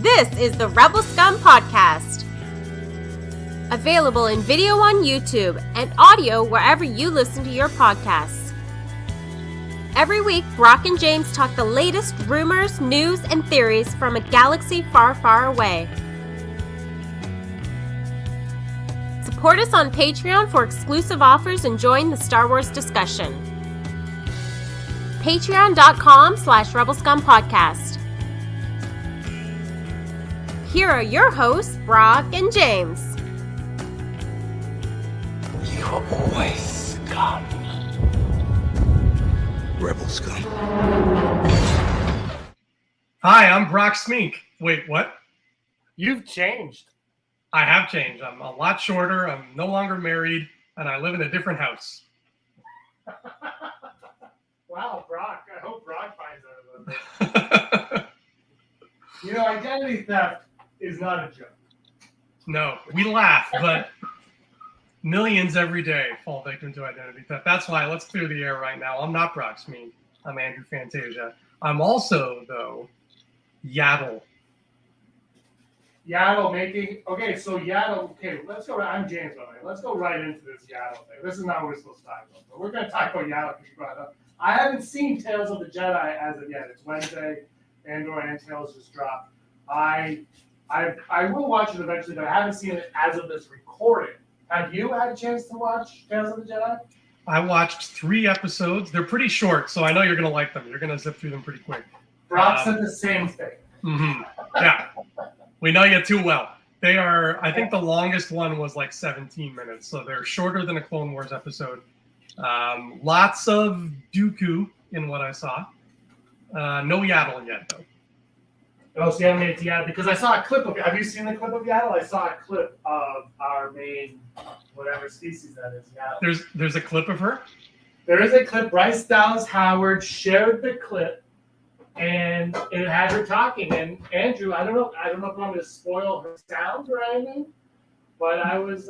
This is the Rebel Scum Podcast. Available in video on YouTube and audio wherever you listen to your podcasts. Every week, Brock and James talk the latest rumors, news, and theories from a galaxy far, far away. Support us on Patreon for exclusive offers and join the Star Wars discussion. Patreon.com/RebelScumPodcast. Here are your hosts, Brock and James. You are always scum. Rebel scum. Hi, I'm Brock Smink. Wait, what? You've changed. I have changed. I'm a lot shorter. I'm no longer married, and I live in a different house. Wow, Brock. I hope Brock finds out about this. You know, identity theft is not a joke. No, we laugh, but millions every day fall victim to identity theft. That's why let's clear the air right now. I'm not Brock Smink. I'm Andrew Fantasia. I'm also, though, Yaddle. Yaddle making... Okay, so Yaddle... Okay, let's go... I'm James, by the way. Let's go right into this Yaddle thing. This is not what we're supposed to talk about, but we're going to talk about Yaddle because you brought it up. I haven't seen Tales of the Jedi as of yet. It's Wednesday. Andor and Tales just dropped. I will watch it eventually, but I haven't seen it as of this recording. Have you had a chance to watch Tales of the Jedi? I watched 3 episodes. They're pretty short, so I know you're going to like them. You're going to zip through them pretty quick. Brock said the same thing. Mm-hmm. Yeah. We know you too well. They are, I think the longest one was like 17 minutes, so they're shorter than a Clone Wars episode. Lots of Dooku in what I saw. No Yaddle yet, though. Oh, so you haven't made it to Yaddle? Because I saw a clip of it. Have you seen the clip of Yaddle? I saw a clip of our main, whatever species that is, Yaddle. There's a clip of her? There is a clip. Bryce Dallas Howard shared the clip, and it had her talking. And Andrew, I don't know if I'm going to spoil her sound or anything, but I was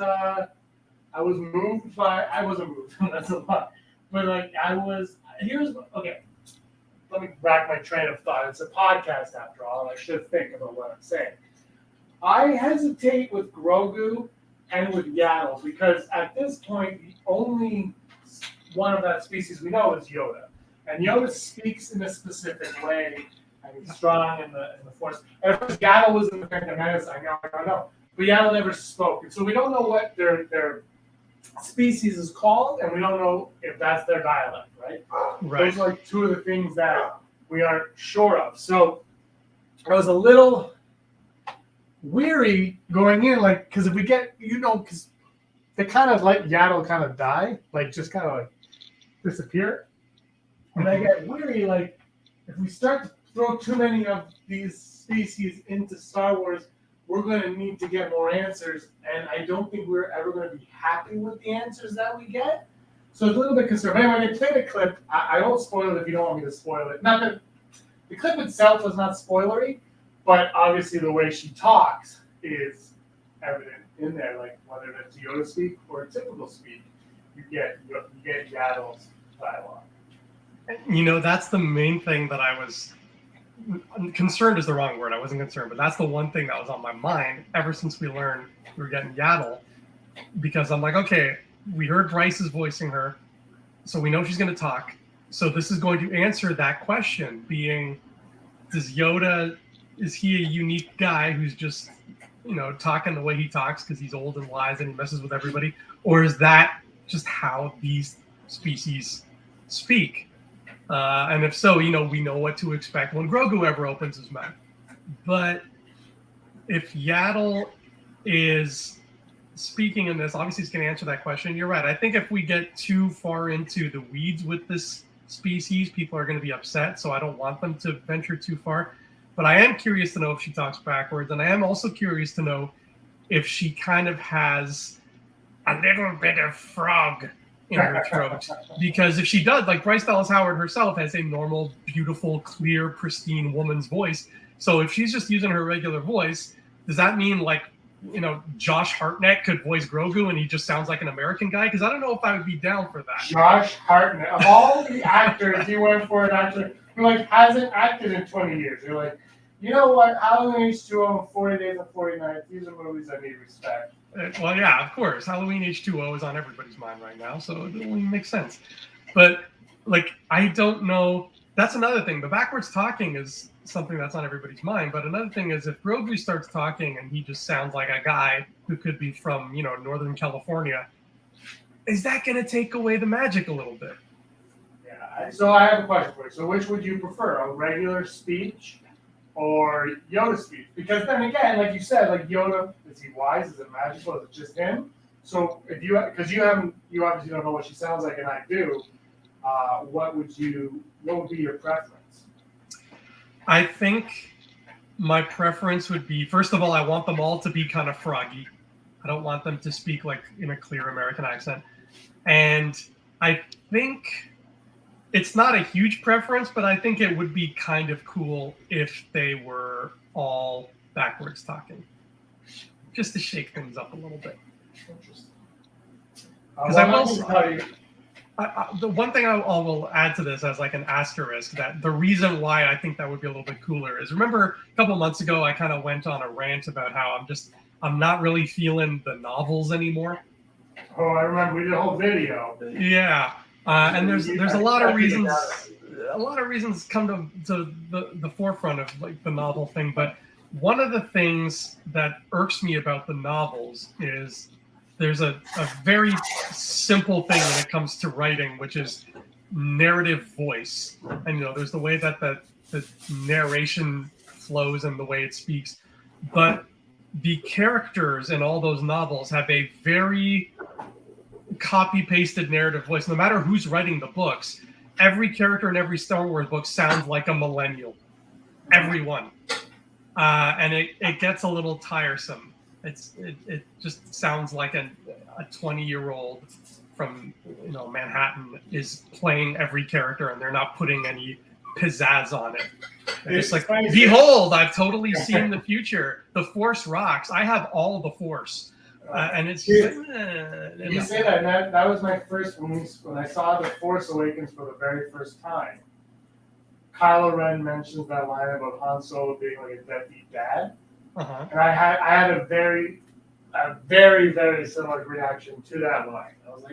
moved by. I wasn't moved. That's a lot. But okay. Let me back my train of thought. It's a podcast after all, and I should think about what I'm saying. I hesitate with Grogu and with Yaddle because at this point, the only one of that species we know is Yoda. And Yoda speaks in a specific way, and he's strong in the Force. And of course, Yaddle was in the Phantom Menace, I know. But Yaddle never spoke. And so we don't know what their species is called, and we don't know if that's their dialect, right? Those are like 2 of the things that we aren't sure of. So I was a little weary going in, like, because if we get, because they kind of let Yaddle kind of die, like just kind of like disappear. And I get weary, like, if we start to throw too many of these species into Star Wars, we're going to need to get more answers, and I don't think we're ever going to be happy with the answers that we get. So it's a little bit concerned. Anyway, they played a clip. I won't spoil it if you don't want me to spoil it. Not that the clip itself was not spoilery, but obviously the way she talks is evident in there. Like whether it's Yoda speak or typical speak, you get Yaddle's dialogue. That's the main thing that I was... Concerned is the wrong word. I wasn't concerned, but that's the one thing that was on my mind ever since we learned we were getting Yaddle. Because I'm like, okay, we heard Bryce is voicing her, so we know she's going to talk. So this is going to answer that question, being, is he a unique guy who's just, talking the way he talks because he's old and wise and he messes with everybody? Or is that just how these species speak? And if so, we know what to expect when Grogu ever opens his mouth. But if Yaddle is speaking in this, obviously it's going to answer that question. You're right. I think if we get too far into the weeds with this species, people are going to be upset. So I don't want them to venture too far. But I am curious to know if she talks backwards. And I am also curious to know if she kind of has a little bit of frog in her throat, because if she does, like Bryce Dallas Howard herself has a normal, beautiful, clear, pristine woman's voice. So if she's just using her regular voice, does that mean like, Josh Hartnett could voice Grogu and he just sounds like an American guy? Because I don't know if I would be down for that. Josh Hartnett, of all the actors, he went for an actor who hasn't acted in 20 years. You're like, You know what? Halloween H2O and 40 Days and 40 Nights. These are movies I need respect. Well, yeah, of course. Halloween H2O is on everybody's mind right now, so it only makes sense. But, like, I don't know. That's another thing. The backwards talking is something that's on everybody's mind. But another thing is if Grogu starts talking and he just sounds like a guy who could be from, Northern California, is that going to take away the magic a little bit? Yeah. So I have a question for you. So which would you prefer, a regular speech or Yoda speech? Because then again, like you said, like Yoda, is he wise? Is it magical? Is it just him? So if you obviously don't know what she sounds like, and I do. What would be your preference? I think my preference would be, first of all, I want them all to be kind of froggy. I don't want them to speak like in a clear American accent. And I think it's not a huge preference, but I think it would be kind of cool if they were all backwards talking, just to shake things up a little bit. Interesting. The one thing I will add to this as like an asterisk, that the reason why I think that would be a little bit cooler is, remember a couple months ago I kind of went on a rant about how I'm not really feeling the novels anymore. Oh, I remember we did a whole video. Yeah, and there's a lot of reasons. A lot of reasons come to the forefront of like the novel thing, but one of the things that irks me about the novels is there's a very simple thing when it comes to writing, which is narrative voice. And there's the way that the narration flows and the way it speaks, but the characters in all those novels have a very copy-pasted narrative voice. No matter who's writing the books, every character in every Star Wars book sounds like a millennial. Everyone. And it gets a little tiresome. It just sounds like a 20-year-old from Manhattan is playing every character, and they're not putting any pizzazz on it. It's like, behold, I've totally seen the future. The Force rocks. I have all the Force. And it's you say that, and that was my first when I saw The Force Awakens for the very first time. Kylo Ren mentions that line about Han Solo being like a deadbeat dad, and I had a very, very similar reaction to that line. I was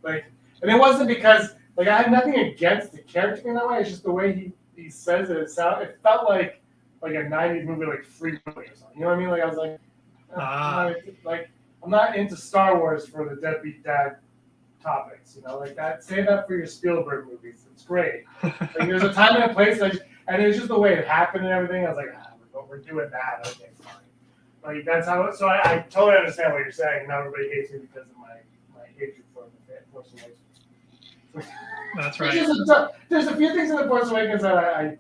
like, and it wasn't because I had nothing against the character in that way. It's just the way he says it. It felt like a '90s movie, like Free Willy or something. You know what I mean? Like I was like. I'm not into Star Wars for the deadbeat dad topics, like that. Say that for your Spielberg movies. It's great. There's a time and a place, and it was just the way it happened and everything. I was like, we're doing that. Okay, fine. That's how. So I totally understand what you're saying. Not everybody hates me because of my hatred for the Force Awakens. That's right. There's a few things in the Force Awakens that I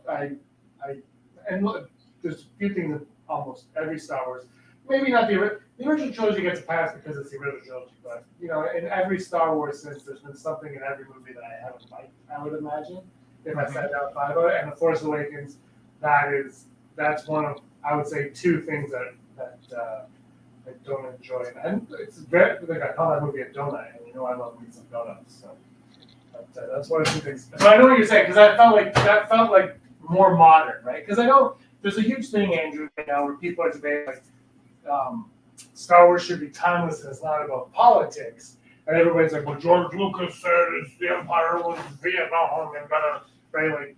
and look, there's a few things in almost every Star Wars. Maybe not the original trilogy gets a pass because it's the original trilogy, but in every Star Wars since, there's been something in every movie that I haven't liked. I would imagine if I sat down and thought about it. And The Force Awakens, that's one of, I would say, two things that I don't enjoy. And it's very I call that movie a donut, and I love me some donuts. So that's one of the two things. So I know what you're saying, because that felt like more modern, right? Because I know there's a huge thing, Andrew, right now where people are debating Star Wars should be timeless and it's not about politics. And everybody's like, well, George Lucas said the Empire was Vietnam and right?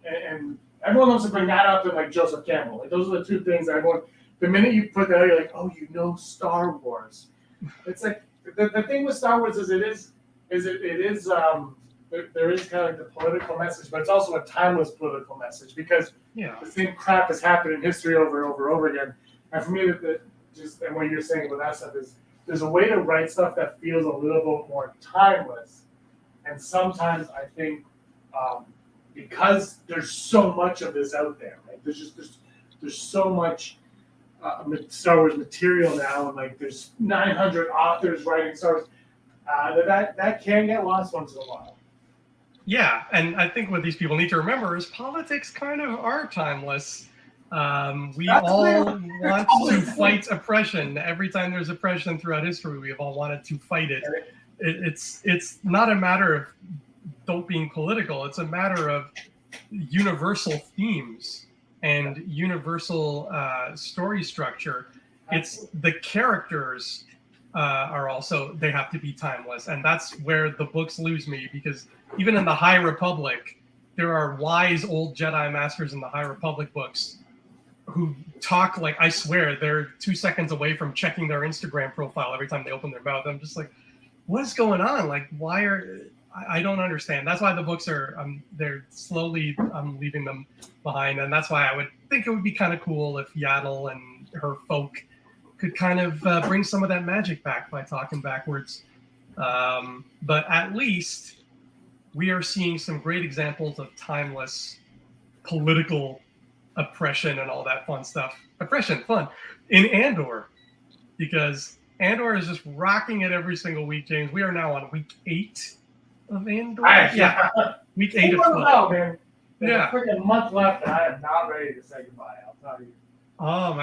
And everyone wants to bring that up and Joseph Campbell. Those are the two things that everyone. The minute you put that, you're like, oh, Star Wars. It's like the thing with Star Wars is there is kind of the political message, but it's also a timeless political message because the same crap has happened in history over and over again. And for me, and what you're saying about that stuff is there's a way to write stuff that feels a little bit more timeless. And sometimes I think because there's so much of this out there, right? There's so much Star Wars material now, and there's 900 authors writing Star Wars. That can get lost once in a while. Yeah, and I think what these people need to remember is politics kind of are timeless. We all want to fight oppression. Every time there's oppression throughout history, we have all wanted to fight it. It's not a matter of don't being political. It's a matter of universal themes and universal story structure. It's the characters are also, they have to be timeless, and that's where the books lose me, because even in the High Republic, there are wise old Jedi masters in the High Republic books who talk like, I swear they're 2 seconds away from checking their Instagram profile every time they open their mouth. I'm just like, what's going on? Like, why are I don't understand. That's why the books are they're slowly I'm leaving them behind, and that's why I would think it would be kind of cool if Yaddle and her folk could kind of bring some of that magic back by talking backwards. But at least we are seeing some great examples of timeless political oppression and all that fun stuff. Oppression, fun, in Andor, because Andor is just rocking it every single week, James. We are now on week 8 of Andor. Yeah, week 8 of 12. Man. There's a freaking month left, and I am not ready to say goodbye. I'll tell you.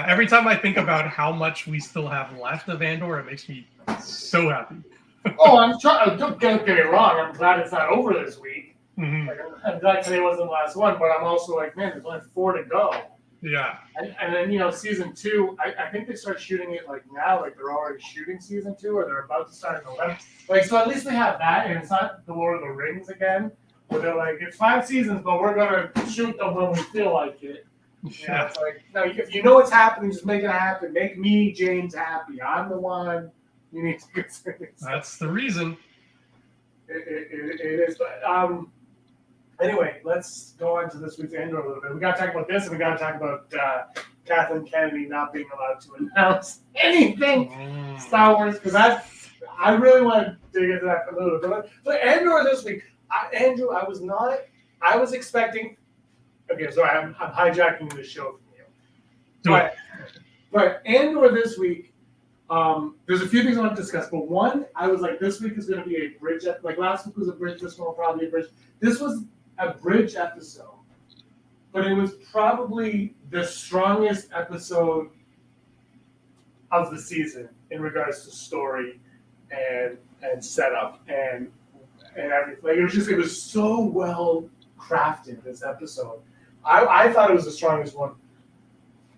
Every time I think about how much we still have left of Andor, it makes me so happy. I'm trying. Don't get me wrong. I'm glad it's not over this week. Mm-hmm. Like, I'm glad today wasn't the last one, but I'm also like, man, there's only 4 to go. Yeah. And then, season 2, I think they start shooting it like now, like they're already shooting season 2, or they're about to start in November. Like, so at least they have that, and it's not the Lord of the Rings again, where they're like, it's 5 seasons, but we're going to shoot them when we feel like it. Yeah. It's like, no, if you know what's happening, just make it happen. Make me, James, happy. I'm the one you need to consider. That's the reason. It is. But, anyway, let's go on to this week's Andor a little bit. We got to talk about this, and we got to talk about Kathleen Kennedy not being allowed to announce anything Star Wars, because I really want to dig into that a little bit. But Andor this week, Andrew, I was expecting. Okay, sorry, I'm hijacking the show from you. But Andor this week, there's a few things I want to discuss. But one, I was like, this week is going to be a bridge. Like last week was a bridge. This one will probably be a bridge. This was a bridge episode, but it was probably the strongest episode of the season in regards to story and setup and everything. Like it was so well crafted, this episode. I thought it was the strongest one.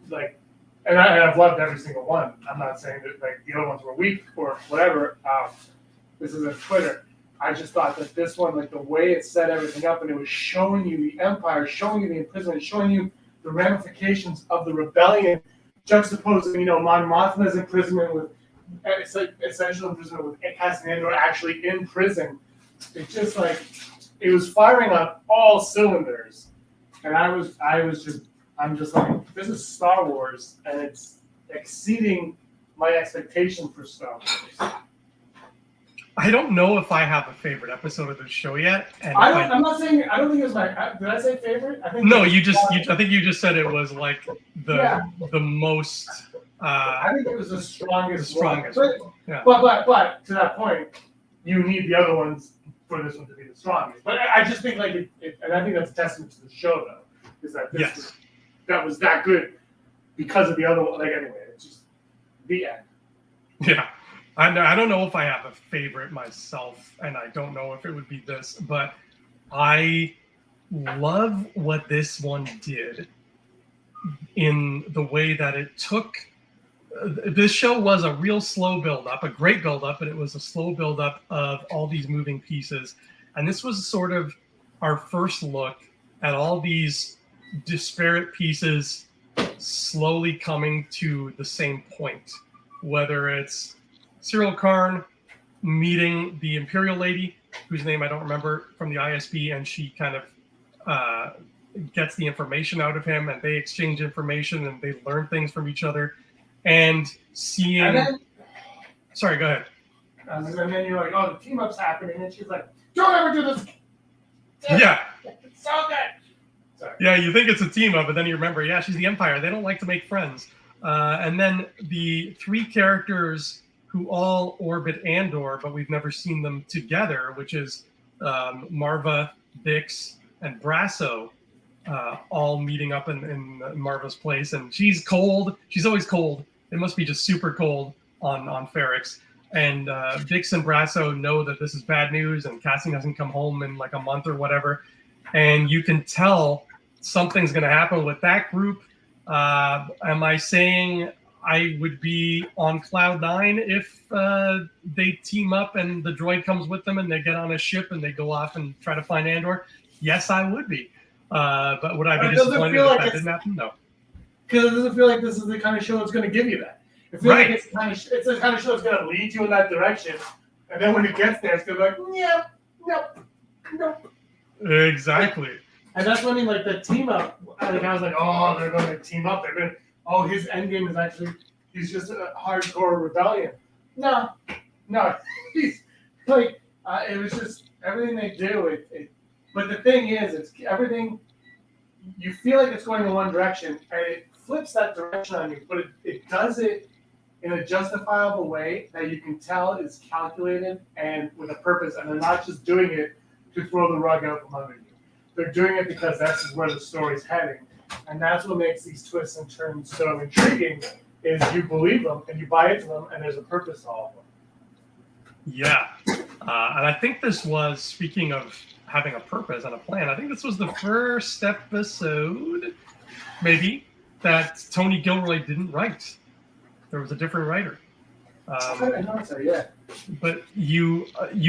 Like, and I've loved every single one. I'm not saying that like the other ones were weak or whatever. This is a Twitter. I just thought that this one, like the way it set everything up, and it was showing you the Empire, showing you the imprisonment, showing you the ramifications of the rebellion, juxtaposing, Mon Mothma's imprisonment with, it's like essential imprisonment with Cassian Andor actually in prison. It's just like it was firing on all cylinders, and I'm just like, this is Star Wars, and it's exceeding my expectation for Star Wars. I don't know if I have a favorite episode of the show yet. And I'm not saying. I don't think it was my. Did I say favorite? I think. No, I think you just said it was like the most. I think it was the strongest. One. But, yeah. but to that point, you need the other ones for this one to be the strongest. But I just think like it, and I think that's a testament to the show though, is that this was that good because of the other one. Like anyway, it's just the end. Yeah. I don't know if I have a favorite myself, and I don't know if it would be this, but I love what this one did in the way that it took. This show was a real slow build-up, a great build-up, but it was a slow build-up of all these moving pieces. And this was sort of our first look at all these disparate pieces slowly coming to the same point, whether it's Cyril Karn meeting the Imperial lady, whose name I don't remember, from the ISB, and she kind of gets the information out of him, and they exchange information, and they learn things from each other. And seeing... And then, sorry, go ahead. And then you're like, oh, the team-up's happening, and she's like, don't ever do this! Yeah. It's so good! Sorry. Yeah, you think it's a team-up, but then you remember, yeah, she's the Empire. They don't like to make friends. And then the 3 characters who all orbit Andor, but we've never seen them together, which is Marva, Bix, and Brasso, all meeting up in Marva's place. And she's cold. She's always cold. It must be just super cold on Ferrix. And Bix and Brasso know that this is bad news, and Cassian hasn't come home in like a month or whatever. And you can tell something's going to happen with that group. Am I saying I would be on cloud 9 if they team up and the droid comes with them and they get on a ship and they go off and try to find Andor? Yes, I would be. But would I be disappointed if that didn't happen? No. Because it doesn't feel like this is the kind of show that's going to give you that. It feels like it's the kind of show that's going to lead you in that direction. And then when it gets there, it's going to be like, nope. Exactly. And that's when like the team up, I was like, oh, they're going to team up. His end game is actually, he's just a hardcore rebellion. No. He's like, it was just everything they do. But the thing is, it's everything, you feel like it's going in one direction, and it flips that direction on you, but it does it in a justifiable way that you can tell is calculated and with a purpose, and they're not just doing it to throw the rug out from under you. They're doing it because that's where the story's heading, and that's what makes these twists and turns so intriguing, is you believe them, and you buy into them, and there's a purpose to all of them. Yeah, and I think this was, speaking of having a purpose and a plan, I think this was the first episode, maybe, that Tony Gilroy didn't write. There was a different writer. I know so, yeah. But you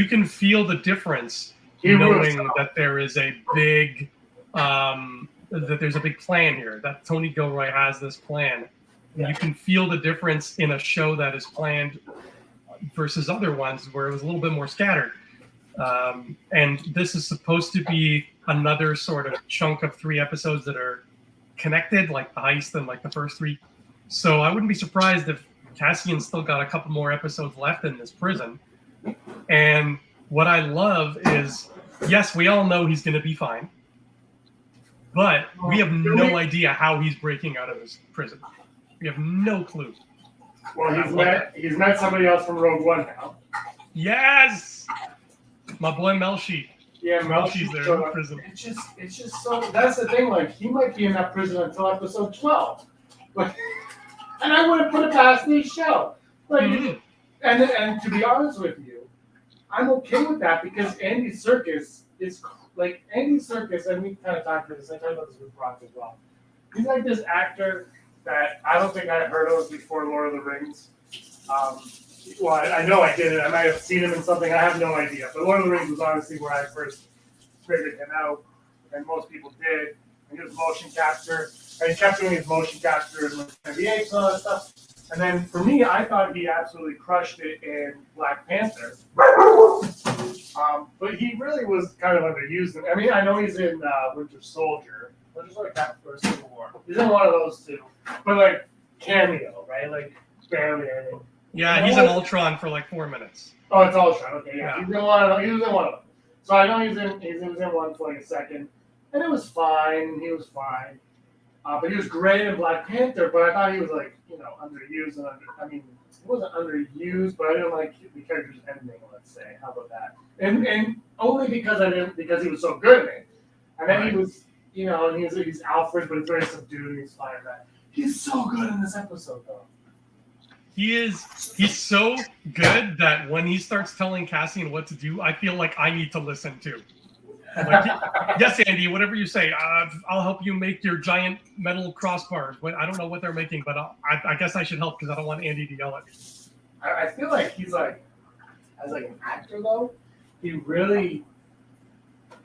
can feel the difference knowing that there is a big that there's a big plan here. That Tony Gilroy has this plan. Yeah. You can feel the difference in a show that is planned versus other ones where it was a little bit more scattered. And this is supposed to be another sort of chunk of 3 episodes that are connected, like the heist and like the first 3. So I wouldn't be surprised if Cassian's still got a couple more episodes left in this prison. And what I love is, yes, we all know he's going to be fine, but we have no idea how he's breaking out of his prison. We have no clue. Well, he's met somebody else from Rogue One now. Yes! My boy Melshi. Yeah, Melshi's there in prison. It's just so, that's the thing, like, he might be in that prison until episode 12. Like, and I wouldn't put it past this show. Like, and to be honest with you, I'm okay with that because Andy Serkis is like Andy Serkis, and we kind of talked about this. I talked about this with Brock as well. He's like this actor that I don't think I had heard of before Lord of the Rings. Well, I know I did it. I might have seen him in something. I have no idea. But Lord of the Rings was honestly where I first figured him out, and most people did. And he was motion capture, and he kept doing his motion capture and NBA and all that stuff. And then for me, I thought he absolutely crushed it in Black Panther. But he really was kind of underused. I mean, I know he's in Winter Soldier. Winter Soldier, or Civil War. He's in one of those two. But like cameo, right? Like barely anything. Yeah, he's in Ultron for like 4 minutes. Oh, it's Ultron. Okay, yeah. He was in one of them. So I know he was in one for like a second. And it was fine. He was fine. But he was great in Black Panther, but I thought he was like, underused. He wasn't underused, but I didn't like the character's ending, let's say. How about that? And only because he was so good in it. And then he was, and he's Alfred, but he's very subdued and he's fine in that. He's so good in this episode, though. He's so good that when he starts telling Cassian what to do, I feel like I need to listen too. Like, yes, Andy, whatever you say, I'll help you make your giant metal crossbars. I don't know what they're making, but I guess I should help because I don't want Andy to yell at me. I feel like he's like, as like an actor though, he really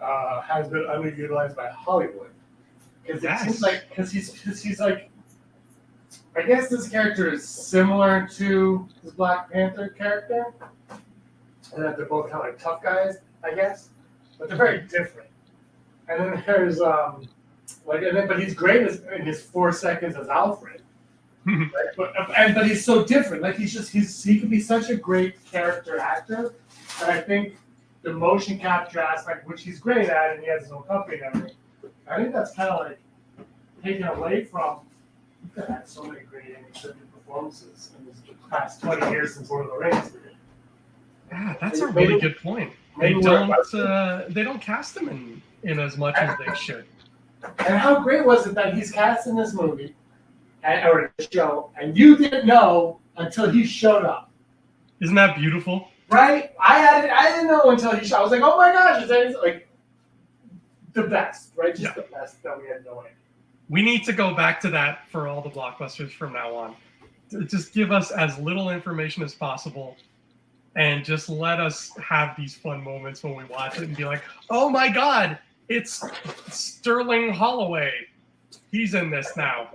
has been underutilized by Hollywood. Because it seems like, because he's like, I guess this character is similar to his Black Panther character, and that they're both kind of like tough guys, I guess. But they're very different. And then there's but he's great in his 4 seconds as Alfred. Right? But he's so different. Like he could be such a great character actor. And I think the motion capture aspect, which he's great at, and he has his own company and everything. I think that's kind of like taken away from. He's had so many great animated performances in this past 20 years since Lord of the Rings. Yeah, that's a really good point. They don't cast him in as much as they should. And how great was it that he's cast in this movie or this show, and you didn't know until he showed up? Isn't that beautiful? Right? I didn't know until he showed up. I was like, oh my gosh, is that like the best, right? Just Yeah. the best that we had no idea. We need to go back to that for all the blockbusters from now on. Just give us as little information as possible and just let us have these fun moments when we watch it and be like, oh my God, it's Sterling Holloway. He's in this now.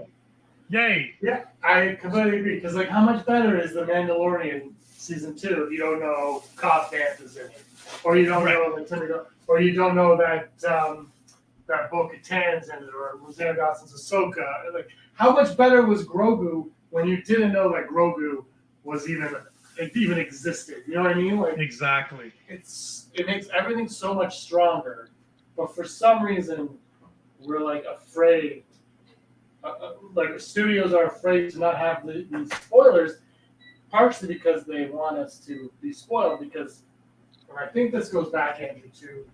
Yay. Yeah, I completely agree. Because like, how much better is The Mandalorian season 2 if you don't know Cobb Vanth is in it, or you don't know that, or you don't know that that Bo-Katan's in it, or Rosario Dawson's Ahsoka. Like, how much better was Grogu when you didn't know that Grogu was even existed? You know what I mean? Like, Exactly. it makes everything so much stronger, but for some reason we're like afraid. Like studios are afraid to not have these spoilers, partially because they want us to be spoiled. Because, and I think this goes back, Andrew, to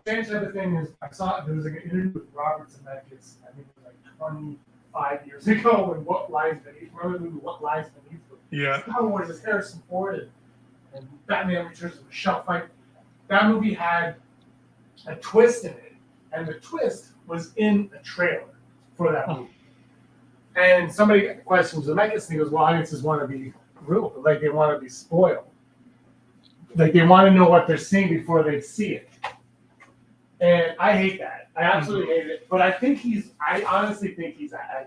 same type of thing is I saw there was like an interview with Robert Zemeckis. I think it was like 25 years ago when What Lies Beneath. Remember the movie What Lies Beneath? Yeah. Star Wars is Harrison Ford and Batman Returns of the Shelf Fight. That movie had a twist in it, and the twist was in a trailer for that movie. And somebody questions Zemeckis, and he goes, well, audiences want to be ruled. Like, they want to be spoiled. Like, they want to know what they're seeing before they see it. And I hate that. I absolutely hate it. But I honestly think he's accurate. I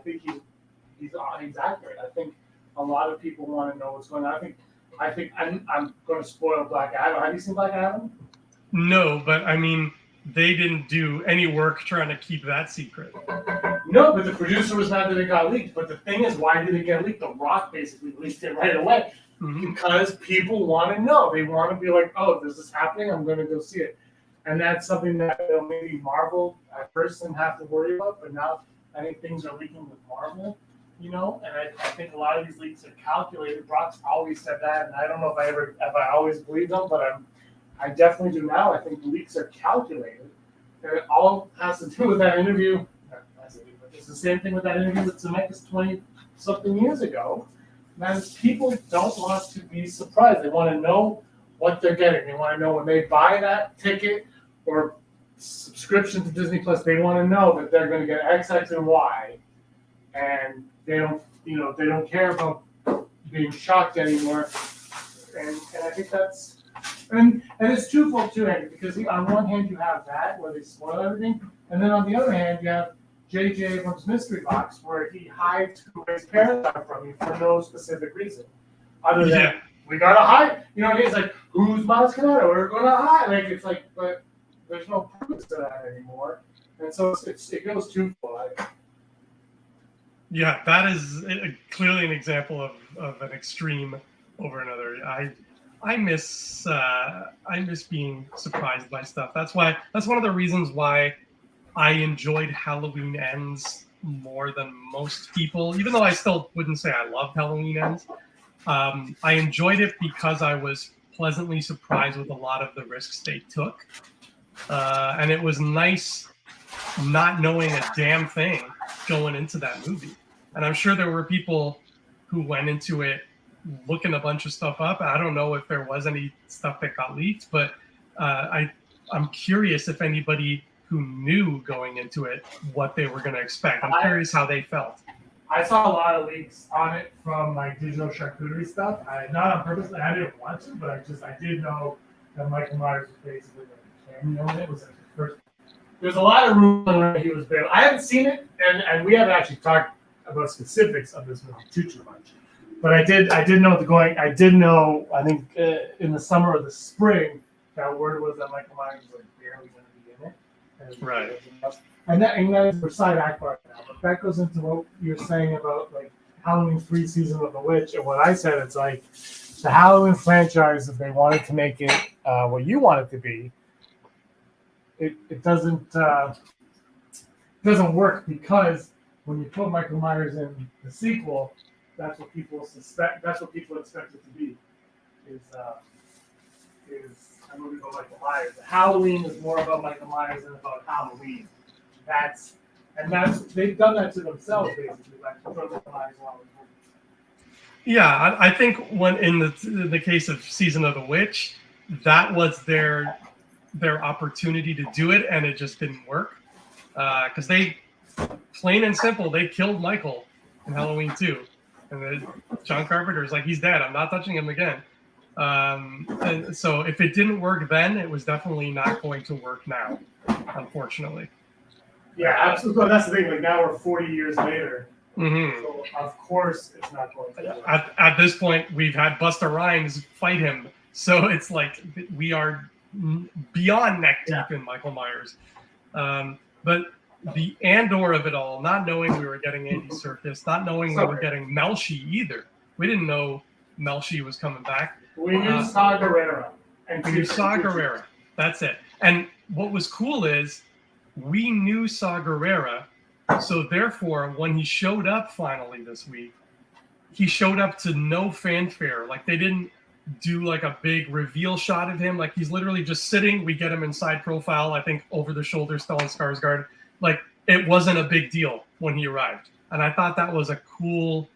think a lot of people want to know what's going on. I think I'm going to spoil Black Adam. Have you seen Black Adam? No, but I mean, they didn't do any work trying to keep that secret. No, but the producer was mad that it got leaked. But the thing is, why did it get leaked? The Rock basically leaked it right away. Mm-hmm. Because people want to know. They want to be like, oh, this is happening. I'm going to go see it. And that's something that maybe Marvel at first didn't have to worry about. But now I think things are leaking with Marvel, you know. And I think a lot of these leaks are calculated. Brock's always said that. And I don't know if I always believed them, but I definitely do now. I think the leaks are calculated. And it all has to do with that interview. It's the same thing with that interview with Zemeckis 20-something years ago. Man, people don't want to be surprised. They want to know what they're getting. They want to know when they buy that ticket or subscription to Disney Plus, they want to know that they're going to get X, X, and Y. And they don't care about being shocked anymore. And I think that's... And it's twofold too, Andy, because on one hand you have that where they spoil everything, and then on the other hand you have J.J. Abrams' mystery box where he hides who his parents are from you for no specific reason, other than we gotta hide. You know what I mean? It's like, whose Maz Kanata? We're gonna hide. Like, it's like, but there's no proof to that anymore, and so it goes twofold. Yeah, that is clearly an example of an extreme over another. I miss being surprised by stuff. That's one of the reasons why I enjoyed Halloween Ends more than most people, even though I still wouldn't say I loved Halloween Ends. I enjoyed it because I was pleasantly surprised with a lot of the risks they took. And it was nice not knowing a damn thing going into that movie. And I'm sure there were people who went into it looking a bunch of stuff up. I don't know if there was any stuff that got leaked, but I'm curious if anybody who knew going into it what they were going to expect. I'm curious how they felt. I saw a lot of leaks on it from like digital charcuterie stuff. Not on purpose. I didn't want to, but I did know that Michael Myers was basically like a cameo in it. It was like the first. There's a lot of rumors that he was bad. I haven't seen it, and we haven't actually talked about specifics of this movie too much. But I did know I did know. I think in the summer or the spring, that word was that Michael Myers was like barely going to be in it. Right. And that is for side act part now. But that goes into what you're saying about like Halloween 3 Season of the Witch. And what I said, it's like the Halloween franchise, if they wanted to make it what you want it to be, it doesn't work, because when you put Michael Myers in the sequel, that's what people suspect. That's what people expect it to be. Is a movie about Michael Myers. Halloween is more about Michael Myers than about Halloween. They've done that to themselves basically. Like Michael Myers. Yeah, I think when in the case of Season of the Witch, that was their their opportunity to do it, and it just didn't work. Because they, plain and simple, they killed Michael in Halloween 2. And then John Carpenter's like, he's dead. I'm not touching him again. And so if it didn't work then, it was definitely not going to work now, unfortunately. Yeah, absolutely. That's the thing. Like now we're 40 years later. Mm-hmm. So of course it's not going to work. At this point, we've had Busta Rhymes fight him. So it's like we are beyond neck deep in Michael Myers. But the Andor of it all, not knowing we were getting Andy Serkis, not knowing we were getting Melshi either. We didn't know Melshi was coming back. We knew Saw Gerrera. We knew Saw Gerrera. That's it. And what was cool is we knew Saw Gerrera. So therefore, when he showed up finally this week, he showed up to no fanfare. Like they didn't do like a big reveal shot of him. Like he's literally just sitting. We get him in side profile, I think over the shoulder, Stellan Skarsgård. Like it wasn't a big deal when he arrived. And I thought that was a cool,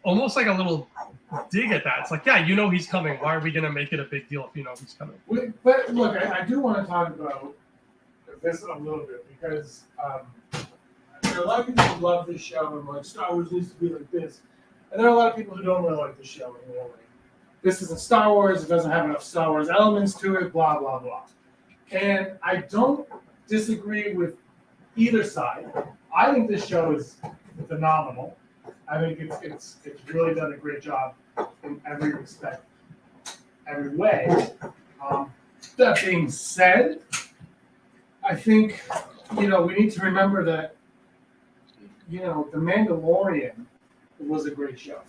almost like a little dig at that. It's like, yeah, you know he's coming. Why are we going to make it a big deal if you know he's coming? But look, I do want to talk about this a little bit because there are a lot of people who love this show and like Star Wars needs to be like this. And there are a lot of people who don't really like the show and they're like, this isn't Star Wars, it doesn't have enough Star Wars elements to it, blah, blah, blah. And I don't disagree with either side. I think this show is phenomenal. I think it's really done a great job in every respect, every way. That being said, I think, we need to remember that, The Mandalorian was a great show.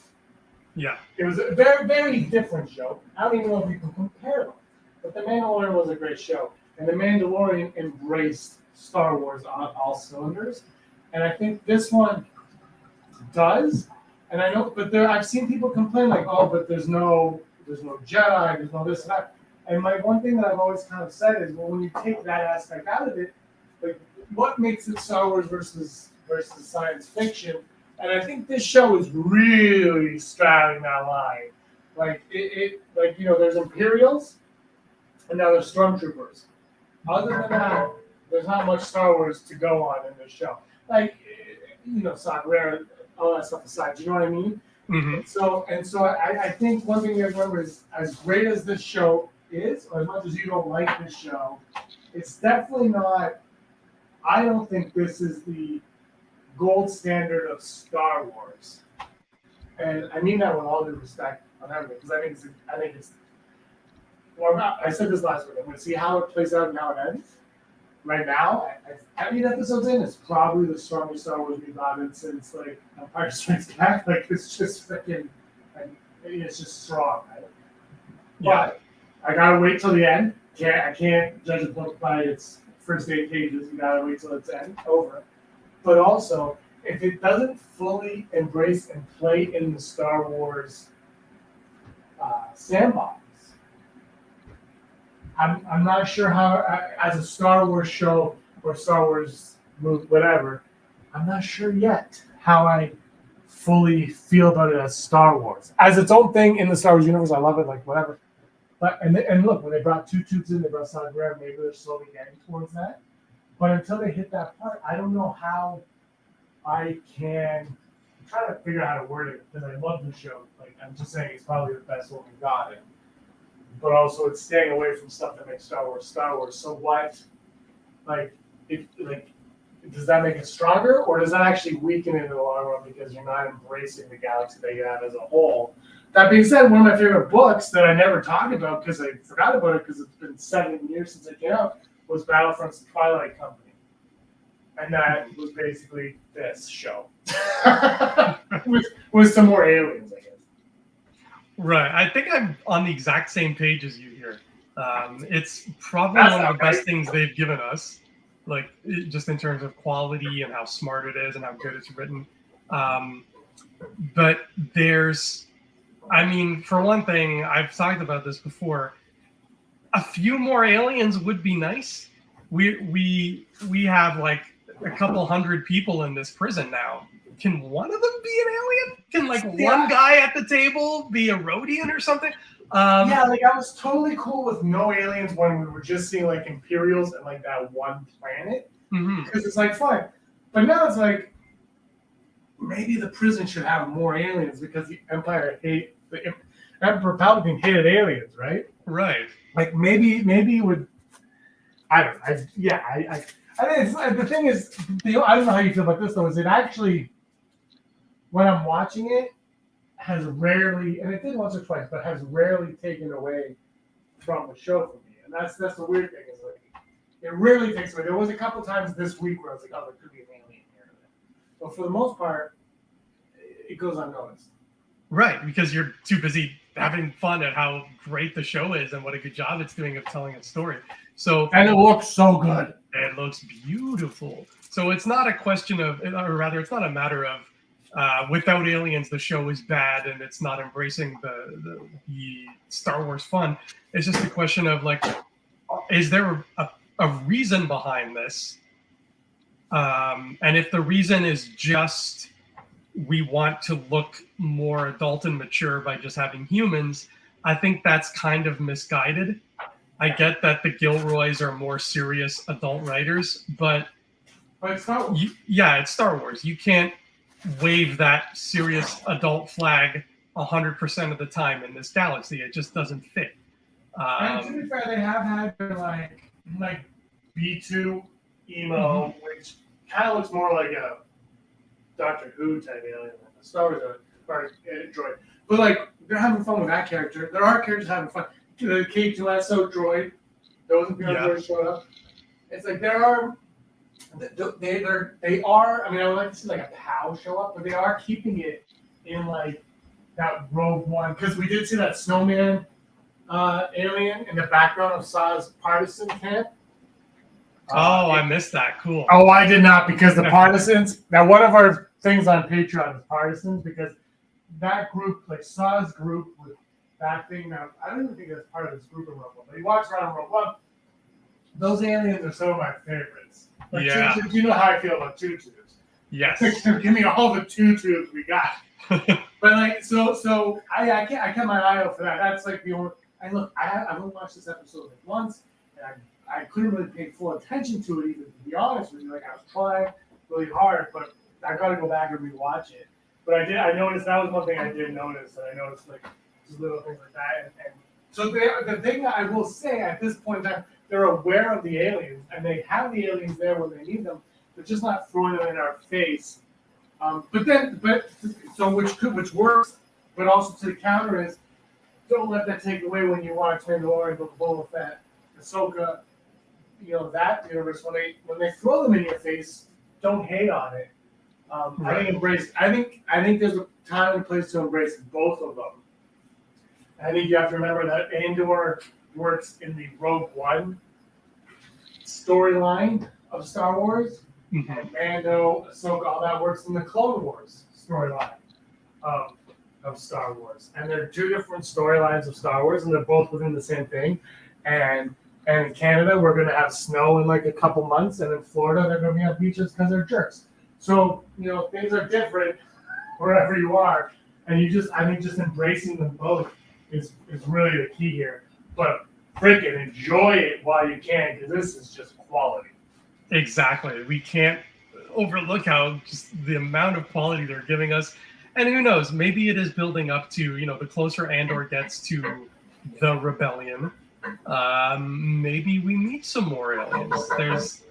Yeah. It was a very, very different show. I don't even know if you can compare them. But The Mandalorian was a great show. And The Mandalorian embraced Star Wars on all cylinders. And I think this one does. And I know, but I've seen people complain like, oh, but there's no Jedi, there's no this and that. And my one thing that I've always kind of said is, well, when you take that aspect out of it, like, what makes it Star Wars versus science fiction? And I think this show is really straddling that line. Like there's Imperials, and now there's Stormtroopers. Other than that, there's not much Star Wars to go on in this show. Like, Saw Gerrera, all that stuff aside, do you know what I mean? Mm-hmm. So I think one thing you have to remember is, as great as this show is, or as much as you don't like this show, it's definitely not. I don't think this is the gold standard of Star Wars, and I mean that with all due respect on everything, because I think it's. Well, I said this last week. I'm going to see how it plays out and how it ends. Right now, 8 episodes in, it's probably the strongest Star Wars we've gotten since like Empire Strikes Back. Like it's just freaking, it's just strong. Right? Yeah. But I gotta wait till the end. I can't judge a book by its first 8 pages. You gotta wait till it's over. But also, if it doesn't fully embrace and play in the Star Wars sandbox, I'm not sure how, as a Star Wars show or Star Wars movie, whatever, I'm not sure yet how I fully feel about it as Star Wars. As its own thing in the Star Wars universe, I love it, like whatever. But and look, when they brought two tubes in, they brought Saw Gerrera, maybe they're slowly getting towards that. But until they hit that part, I don't know how I can. I'm trying to figure out how to word it because I love the show. Like I'm just saying, it's probably the best one we've got. But also, it's staying away from stuff that makes Star Wars Star Wars. So what? Does that make it stronger, or does that actually weaken it in the long run because you're not embracing the galaxy that you have as a whole? That being said, one of my favorite books that I never talked about because I forgot about it because it's been 7 years since it came out was Battlefront's Twilight Company. And that was basically this show. with some more aliens, I guess. Right. I think I'm on the exact same page as you here. It's probably one of the best things they've given us, like just in terms of quality and how smart it is and how good it's written. But for one thing, I've talked about this before. A few more aliens would be nice. We have like a couple hundred people in this prison now. Can one of them be an alien? Can one guy at the table be a Rhodian or something? Yeah, like I was totally cool with no aliens when we were just seeing like Imperials and like that one planet because it's like fun. But now it's like maybe the prison should have more aliens because the Emperor Palpatine hated aliens, right? Right. Like maybe it would. I don't know. I think it's, the thing is, I don't know how you feel about this though. Is it actually when I'm watching it has rarely, and it did once or twice, but has rarely taken away from the show for me. And that's the weird thing is like it rarely takes away. There was a couple times this week where I was like, oh, there could be an alien here, but for the most part, it goes unnoticed. Right, because you're too busy having fun at how great the show is and what a good job it's doing of telling its story. So, and it looks so good. It looks beautiful. So it's not a question of, or rather, it's not a matter of without aliens, the show is bad and it's not embracing the Star Wars fun. It's just a question of like, is there a reason behind this? And if the reason is just we want to look more adult and mature by just having humans, I think that's kind of misguided. I get that the Gilroys are more serious adult writers, but it's Star Wars. It's Star Wars. You can't wave that serious adult flag 100% of the time in this galaxy. It just doesn't fit. And to be fair, they have had like B2 emo, which kind of looks more like a Doctor Who type alien than the Star Wars or droid. But like they're having fun with that character. There are characters having fun. The K2SO droid, those droids showed up. It's like there are. They are. I mean, I would like to see like a POW show up, but they are keeping it in like that Rogue One because we did see that snowman alien in the background of Saw's partisan camp. I missed that. Cool. Oh, I did not because the partisans. Now, one of our things on Patreon is partisans because that group, like Saw's group, with that thing. Now, I don't even think that's part of this group in Rogue One, but he walks around in Rogue One. Those aliens are some of my favorites. Like, yeah. You know how I feel about tutus. Yes. Give me all the tutus we got. But like, so I kept my eye out for that. That's like the only. I've only watched this episode like once, and I couldn't really pay full attention to it, even to be honest with you. Like I was trying really hard, but I got to go back and rewatch it. But I noticed that was one thing I did notice, and I noticed like just little things like that. And so the thing that I will say at this point in time, they're aware of the aliens, and they have the aliens there when they need them. They're just not throwing them in our face. Which works, but also to the counter is don't let that take away when you watch Mandalorian, Boba Fett, Ahsoka, that universe. When they throw them in your face, don't hate on it. Right. I think there's a time and place to embrace both of them. I think you have to remember that Andor works in the Rogue One storyline of Star Wars, and Mando, Ahsoka, all that works in the Clone Wars storyline of Star Wars. And they're two different storylines of Star Wars, and they're both within the same thing. And in Canada, we're going to have snow in like a couple months, and in Florida, they're going to be on beaches because they're jerks. So, things are different wherever you are. And I think just embracing them both is really the key here. But freaking enjoy it while you can, because this is just quality. Exactly. We can't overlook how just the amount of quality they're giving us. And who knows, maybe it is building up to, the closer Andor gets to the rebellion, maybe we meet some more aliens. There's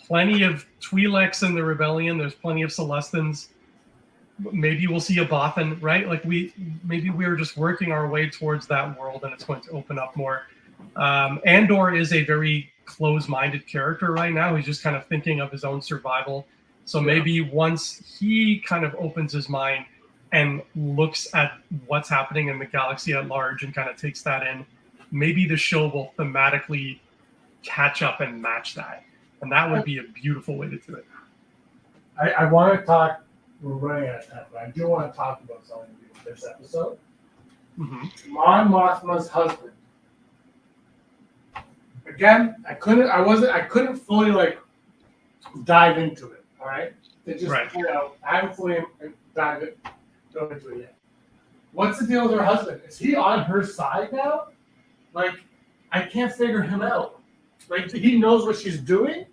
plenty of Twi'leks in the rebellion. There's plenty of Celestins. Maybe we'll see a Bothan, right? Like maybe we're just working our way towards that world, and it's going to open up more. Andor is a very close-minded character right now. He's just kind of thinking of his own survival. So maybe once he kind of opens his mind and looks at what's happening in the galaxy at large and kind of takes that in, maybe the show will thematically catch up and match that. And that would be a beautiful way to do it. I want to talk, we're running out of time, but I do want to talk about something with this episode. Mon Mothma's husband. Again, I couldn't fully like dive into it. All right, it just I haven't fully dove into it yet. What's the deal with her husband? Is he on her side now? Like, I can't figure him out. Like, he knows what she's doing?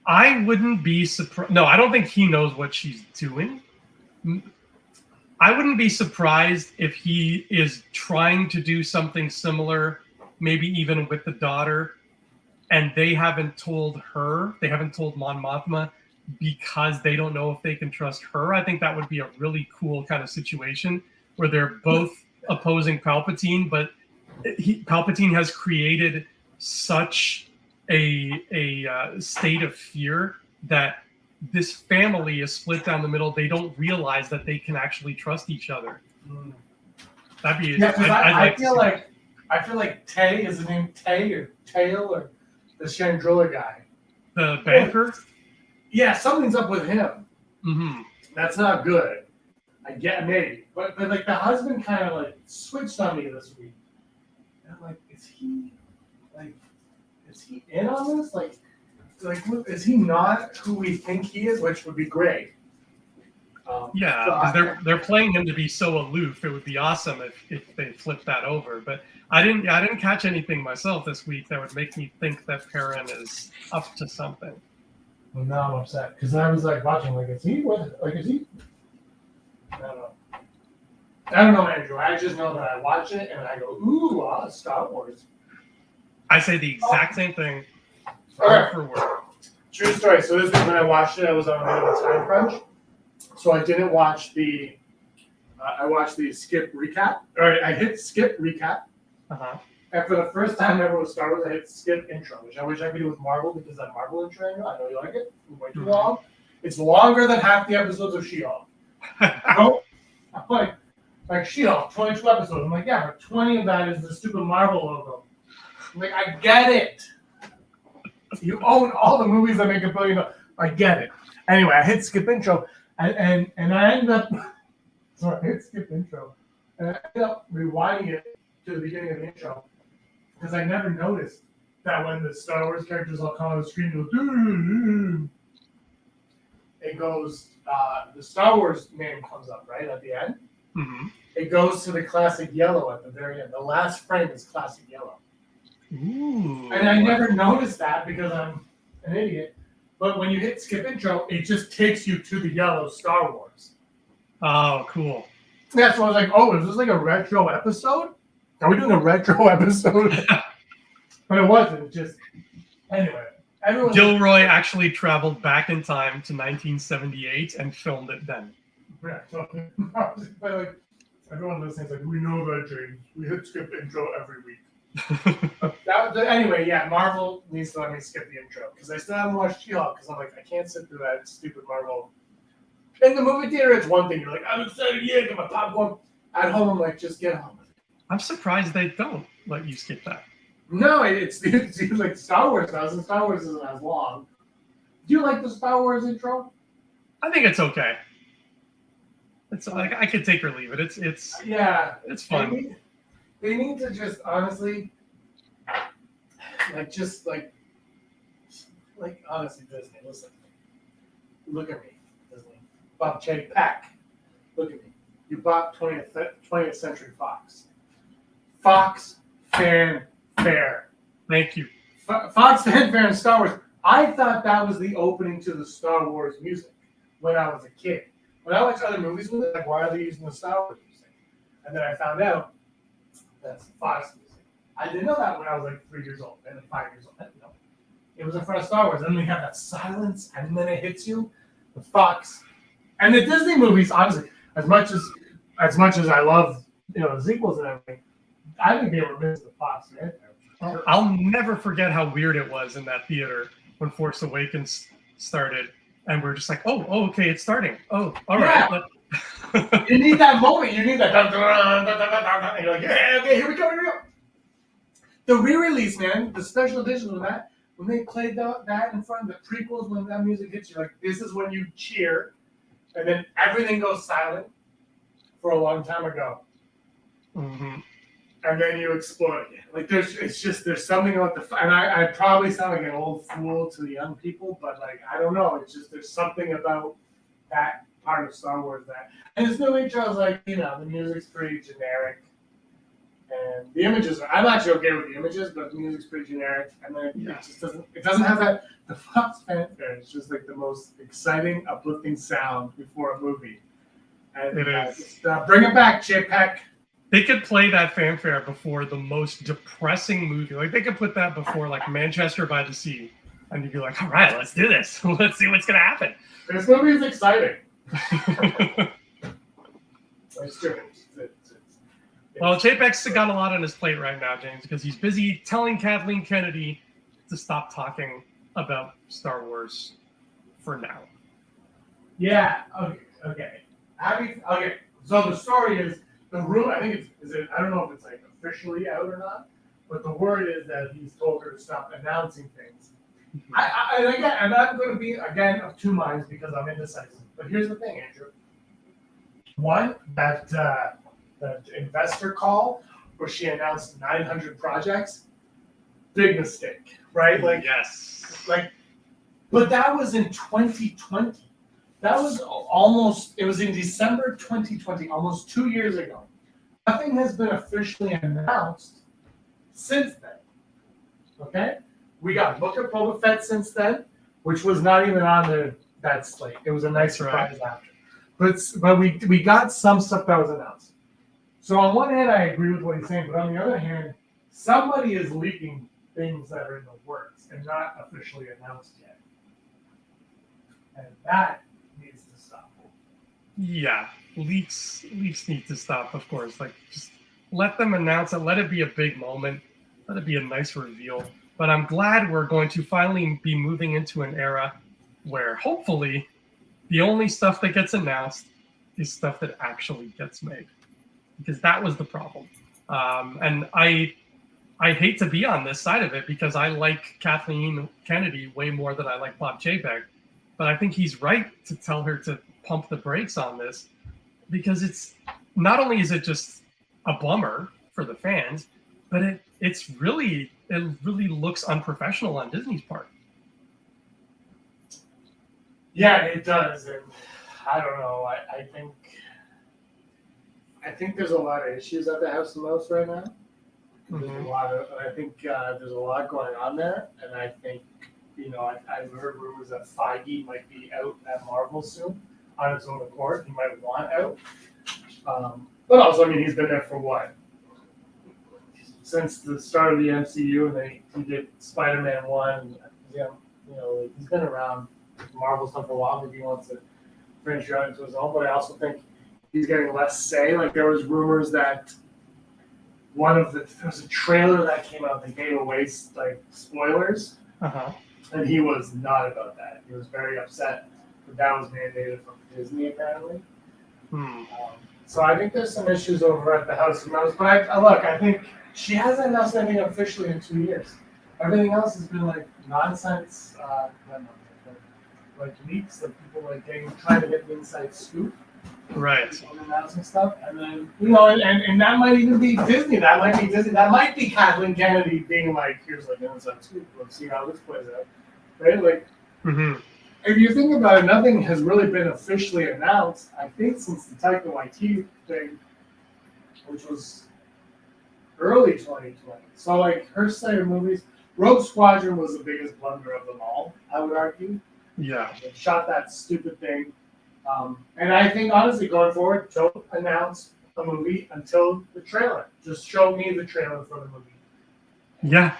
I wouldn't be surprised. No, I don't think he knows what she's doing. I wouldn't be surprised if he is trying to do something similar, maybe even with the daughter, and they haven't told her, they haven't told Mon Mothma because they don't know if they can trust her. I think that would be a really cool kind of situation where they're both opposing Palpatine, but Palpatine has created such a state of fear that this family is split down the middle. They don't realize that they can actually trust each other. That'd be. Yeah, because I feel like Tay, is the name Tay or Tail or the Chandrilla guy? The banker. Yeah, something's up with him. Mm-hmm. That's not good. I get maybe, but like the husband kind of like switched on me this week. And I'm like, is he in on this? Like, is he not who we think he is? Which would be great. Yeah, because they're playing him to be so aloof. It would be awesome if they flipped that over. But I didn't catch anything myself this week that would make me think that Perrin is up to something. Well, now I'm upset because I was like watching, like, is he? I don't know, Andrew. I just know that I watch it and I go, ooh, Star Wars. I say the exact same thing, word for word. True story. So this week when I watched it, I was on a bit of a time crunch, so I didn't watch the. I watched the skip recap. Or I hit skip recap. Uh-huh. And for the first time ever with Star Wars, I hit skip intro, which I wish I could do with Marvel because that Marvel intro, I know you like it. It's way too long. It's longer than half the episodes of She-Hulk. I'm like She-Hulk, 22 episodes. I'm like, yeah, but 20 of that is the stupid Marvel logo. I'm like, I get it. You own all the movies that make $1 billion. I get it. Anyway, I hit skip intro, and I ended up. So I hit skip intro, and I ended up rewinding it to the beginning of the intro because I never noticed that when the Star Wars characters all come on the screen, it goes. The Star Wars name comes up right at the end. Mm-hmm. It goes to the classic yellow at the very end. The last frame is classic yellow. Ooh. And I never noticed that because I'm an idiot. But when you hit skip intro, it just takes you to the yellow Star Wars. Oh, cool. Yeah, so I was like, oh, is this like a retro episode? Are we doing a retro episode? But it wasn't. It just, anyway. Gilroy actually traveled back in time to 1978 and filmed it then. Yeah, so, but like, everyone listening is like, we know that, James. We hit skip intro every week. Anyway, yeah, Marvel needs to let me skip the intro because I still haven't watched She-Hulk because I'm like, I can't sit through that stupid Marvel. In the movie theater, it's one thing. You're like, I'm excited, yeah, get my popcorn. At home, I'm like, just get home. I'm surprised they don't let you skip that. No, it's like Star Wars does, and Star Wars isn't as long. Do you like the Star Wars intro? I think it's okay. It's like I could take or leave it. It's fun. They need to just honestly, honestly, Disney. Listen, look at me, Disney. Bob Chang Pack. Look at me. You bought 20th Century Fox. Fox Fanfare. Thank you. Fox Fanfare and Star Wars. I thought that was the opening to the Star Wars music when I was a kid. When I watched other movies with it, like, why are they using the Star Wars music? And then I found out that's Fox music. I didn't know that when I was like 3 years old, and then 5 years old. I didn't know. It was in front of Star Wars. And then we have that silence, and then it hits you with Fox. And the Disney movies, honestly, as much as I love, the sequels and everything, I think they were missing the Fox, right? I'll never forget how weird it was in that theater when Force Awakens started, and we're just like, oh, okay, it's starting. Oh, all right. Yeah. You need that moment. You need that. And you're like, yeah, okay, here we go. The re-release, man, the special edition of that, when they played that in front of the prequels, when that music hits you, like, this is when you cheer, and then everything goes silent for a long time ago. Mm-hmm. And then you explode again. Like, there's something about and I probably sound like an old fool to the young people, but, like, I don't know. It's just, there's something about that part of Star Wars that. And this new intro, I was like, the music's pretty generic. And the images I'm actually okay with the images, but the music's pretty generic. And then it doesn't have the Fox fanfare. It's just like the most exciting, uplifting sound before a movie. And it is. Just, bring it back, JPEG. They could play that fanfare before the most depressing movie. Like, they could put that before, like, Manchester by the Sea. And you'd be like, all right, let's do this. Let's see what's going to happen. This movie is exciting. It's true. Well, JPEG's got a lot on his plate right now, James, because he's busy telling Kathleen Kennedy to stop talking about Star Wars for now. Yeah, okay. Okay, so the story is, the room, I think I don't know if it's like officially out or not, but the word is that he's told her to stop announcing things. And I'm going to be, again, of two minds because I'm indecisive. But here's the thing, Andrew. One, that investor call where she announced 900 projects, big mistake, right? Yes. But that was in 2020. That was it was in December 2020, almost 2 years ago. Nothing has been officially announced since then. Okay? We got Book of Boba Fett since then, which was not even on that slate. It was a nice surprise after. But we got some stuff that was announced. So on one hand, I agree with what he's saying, but on the other hand, somebody is leaking things that are in the works and not officially announced yet. And that needs to stop. Yeah, leaks need to stop, of course. Like, just let them announce it. Let it be a big moment. Let it be a nice reveal. But I'm glad we're going to finally be moving into an era where hopefully the only stuff that gets announced is stuff that actually gets made. Because that was the problem. And I hate to be on this side of it because I like Kathleen Kennedy way more than I like Bob Chapek. But I think he's right to tell her to pump the brakes on this because it's not only is it just a bummer for the fans, but it really looks unprofessional on Disney's part. Yeah, it does. And I don't know. I think there's a lot of issues at the House of Mouse right now. Mm-hmm. I think there's a lot going on there, and I think I've heard rumors that Feige might be out at Marvel soon on his own accord. He might want out, but also he's been there for what? Since the start of the MCU, and then he did Spider-Man 1. Yeah, he's been around Marvel stuff for a while. Maybe he wants to branch out into his own, but I also think he's getting less say. Like, there was rumors that there was a trailer that came out that gave away spoilers, and he was not about that. He was very upset that was mandated from Disney apparently. So I think there's some issues over at the House of Mouse. But I think she hasn't announced anything officially in 2 years. Everything else has been like nonsense, like leaks that people trying to get the inside scoop. Right. Announcing stuff, and then and that might even be Disney. That might be Disney. That might be Kathleen Kennedy being like, "Here's an inside scoop. Let's see how this plays out." Right? If you think about it, nothing has really been officially announced. I think since the Taika Waititi thing, which was early 2020. So her slate of movies, Rogue Squadron was the biggest blunder of them all. I would argue. Yeah. They shot that stupid thing. And I think, honestly, going forward, don't announce a movie until the trailer. Just show me the trailer for the movie. Yeah.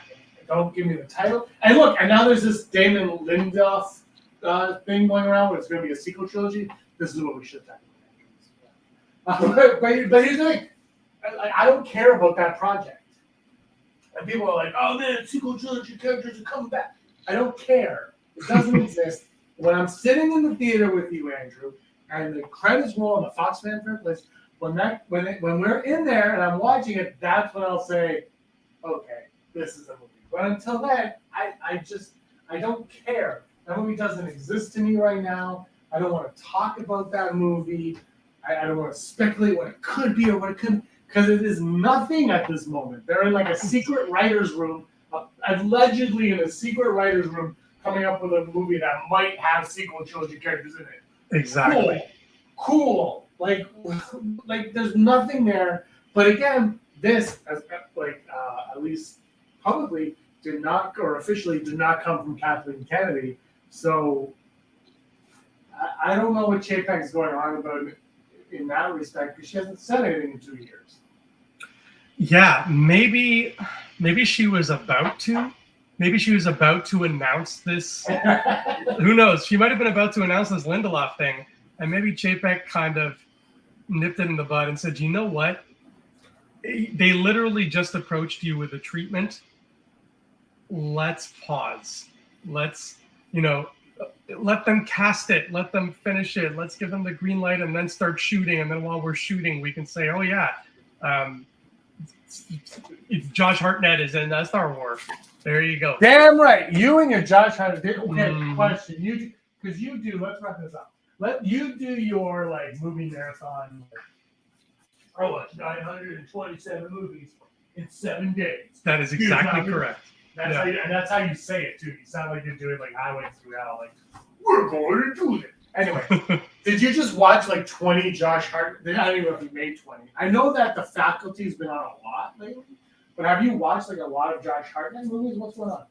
Don't give me the title. And look, and now there's this Damon Lindelof thing going around where it's going to be a sequel trilogy. This is what we should talk about. But here's the thing. I don't care about that project. And people are like, oh, man, sequel trilogy characters are coming back. I don't care. It doesn't exist. When I'm sitting in the theater with you, Andrew, and the credits roll on the Fox fanfare plays, when we're in there and I'm watching it, that's when I'll say, okay, this is a movie. But until then, I don't care. That movie doesn't exist to me right now. I don't want to talk about that movie. I don't want to speculate what it could be or what it couldn't, because it is nothing at this moment. They're in a secret writer's room, allegedly in a secret writer's room, coming up with a movie that might have sequel trilogy characters in it. Exactly. cool. Like there's nothing there. But again, this at least publicly did not, or officially did not come from Kathleen Kennedy. So I don't know what Chapek's going on about in that respect, because she hasn't said anything in 2 years. Yeah, maybe she was about to. Maybe she was about to announce this. Who knows? She might have been about to announce this Lindelof thing, and maybe Chapek kind of nipped it in the bud and said, "You know what? They literally just approached you with a treatment. Let's pause. Let's, let them cast it. Let them finish it. Let's give them the green light and then start shooting. And then while we're shooting, we can say, oh, yeah, it's Josh Hartnett is in Star Wars. There you go. Damn right. You and your Josh Hartnett. Okay, question. Because you do, let's wrap this up. Let you do your movie marathon. I watched 927 movies in 7 days. That is exactly correct. That's how you say it too. You sound like you're doing Highway Through Hell. We're going to do it. Anyway, did you just watch 20 Josh Hartnett? I don't even know if he made 20. I know that The Faculty's been on a lot lately, but have you watched a lot of Josh Hartnett movies? What's going on?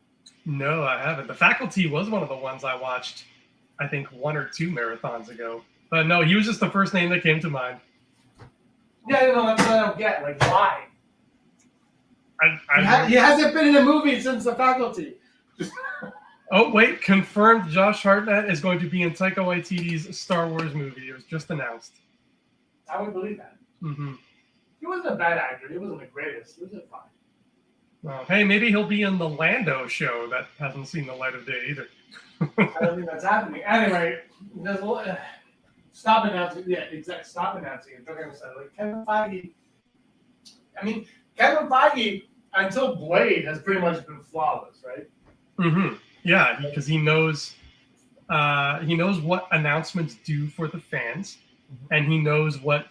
No, I haven't. The Faculty was one of the ones I watched, I think 1 or 2 marathons ago. But no, he was just the first name that came to mind. Yeah, that's what I don't get. Why? He I hasn't been in a movie since The Faculty. Oh, wait. Confirmed Josh Hartnett is going to be in Taika Waititi's Star Wars movie. It was just announced. I would believe that. Mm-hmm. He wasn't a bad actor. He wasn't the greatest. He was fine. Well, hey, maybe he'll be in the Lando show that hasn't seen the light of day either. I don't think that's happening. Anyway, stop announcing. Yeah, exactly. Stop announcing it. Kevin Feige. Kevin Feige, until Blade, has pretty much been flawless, right? Mm-hmm. Yeah, because he knows what announcements do for the fans, and he knows what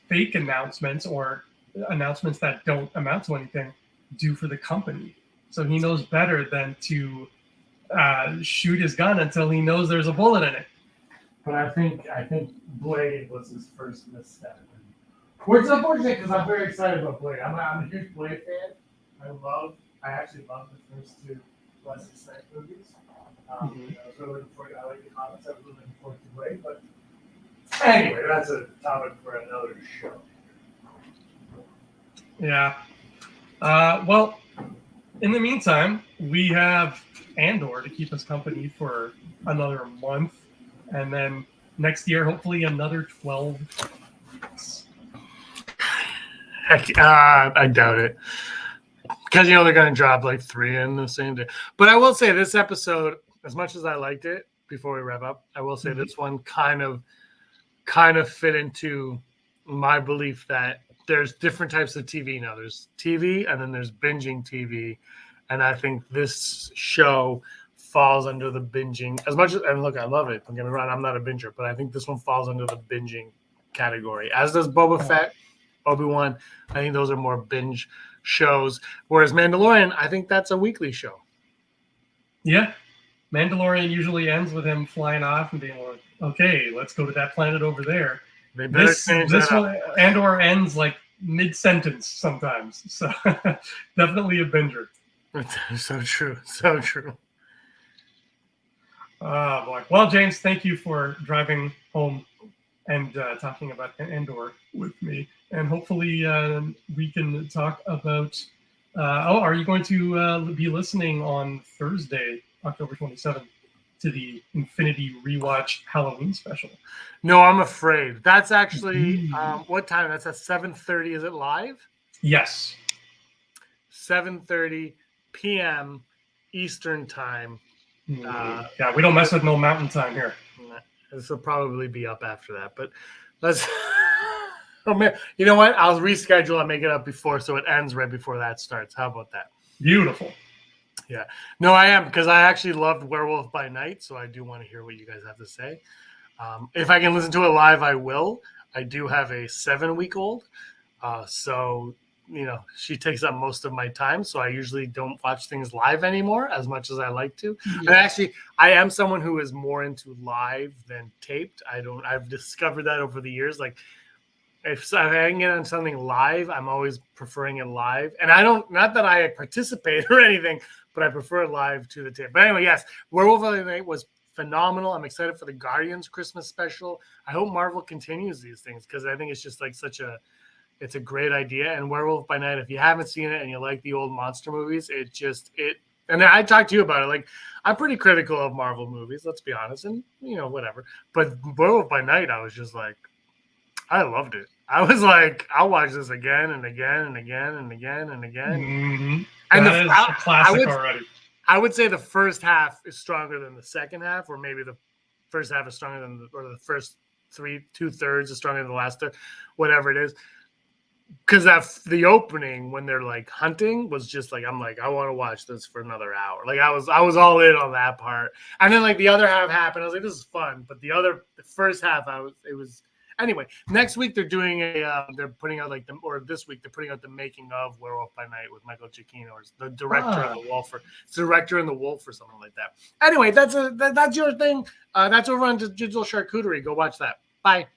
fake announcements or announcements that don't amount to anything do for the company. So he knows better than to shoot his gun until he knows there's a bullet in it. But I think Blade was his first misstep. Which is unfortunate because I'm very excited about Blade. I'm a huge Blade fan. I actually love the first 2 Wesley Snipes movies. I was really looking forward to, I like the comics. I was really looking forward to Blade. But anyway, that's a topic for another show. Yeah. Well, in the meantime, we have Andor to keep us company for another month. And then next year, hopefully another 12 weeks. Heck, I doubt it. Because, they're going to drop 3 in the same day. But I will say this episode, as much as I liked it, before we wrap up, I will say this one kind of fit into my belief that there's different types of TV now. There's TV and then there's binging TV. And I think this show falls under the binging. As much as, and look, I love it. Don't get me wrong, I'm not a binger. But I think this one falls under the binging category. As does Boba Fett, Obi-Wan. I think those are more binge shows. Whereas Mandalorian, I think that's a weekly show. Yeah. Mandalorian usually ends with him flying off and being like, okay, let's go to that planet over there. They better change this that one, Andor ends mid-sentence sometimes. So definitely a binger. So true. So true. Oh, boy. Well, James, thank you for driving home and talking about Andor with me. And hopefully we can talk about... are you going to be listening on Thursday, October 27th, to the Infinity Rewatch Halloween special? No, I'm afraid. That's actually... what time? That's at 7:30. Is it live? Yes. 7:30 p.m. Eastern time. Yeah, we don't mess with no mountain time here. This will probably be up after that, but let's... Oh, man. You know what? I'll reschedule and make it up before so it ends right before that starts. How about that? Beautiful. Yeah. No, I am, because I actually loved Werewolf by Night, so I do want to hear what you guys have to say. If I can listen to it live, I will. I do have a 7-week-old, so she takes up most of my time, so I usually don't watch things live anymore as much as I like to. Yeah. And actually, I am someone who is more into live than taped. I've discovered that over the years. Like, if I can get on something live, I'm always preferring it live. And not that I participate or anything, but I prefer it live to the tape. But anyway, yes, Werewolf by Night was phenomenal. I'm excited for the Guardians Christmas special. I hope Marvel continues these things because I think it's just like it's a great idea. And Werewolf by Night, if you haven't seen it and you like the old monster movies, and I talked to you about it. Like, I'm pretty critical of Marvel movies, let's be honest, and whatever. But Werewolf by Night, I was just like, I loved it. I was like, I'll watch this again and again and again and again and again. Mm-hmm. And that is a classic already. I would say the first half is stronger than the second half, or maybe the first half is stronger than the first 2/3 is stronger than the last third, whatever it is. Because the opening when they're like hunting was just like, I'm like, I want to watch this for another hour. Like I was all in on that part, and then like the other half happened. I was like, this is fun, but the first half it was. Anyway, next week they're doing they're putting out this week they're putting out the making of Werewolf by Night with Michael Giacchino, or the director of the Wolf, it's the director in the Wolf or something like that. Anyway, that's your thing. That's over on Digital Charcuterie. Go watch that. Bye.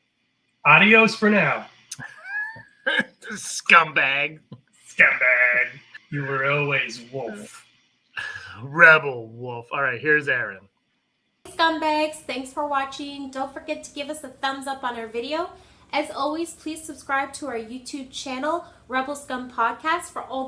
Adios for now. Scumbag. You were always wolf. Rebel wolf. All right, here's Aaron. Scumbags, thanks for watching. Don't forget to give us a thumbs up on our video. As always, please subscribe to our YouTube channel, Rebel Scum Podcast, for all the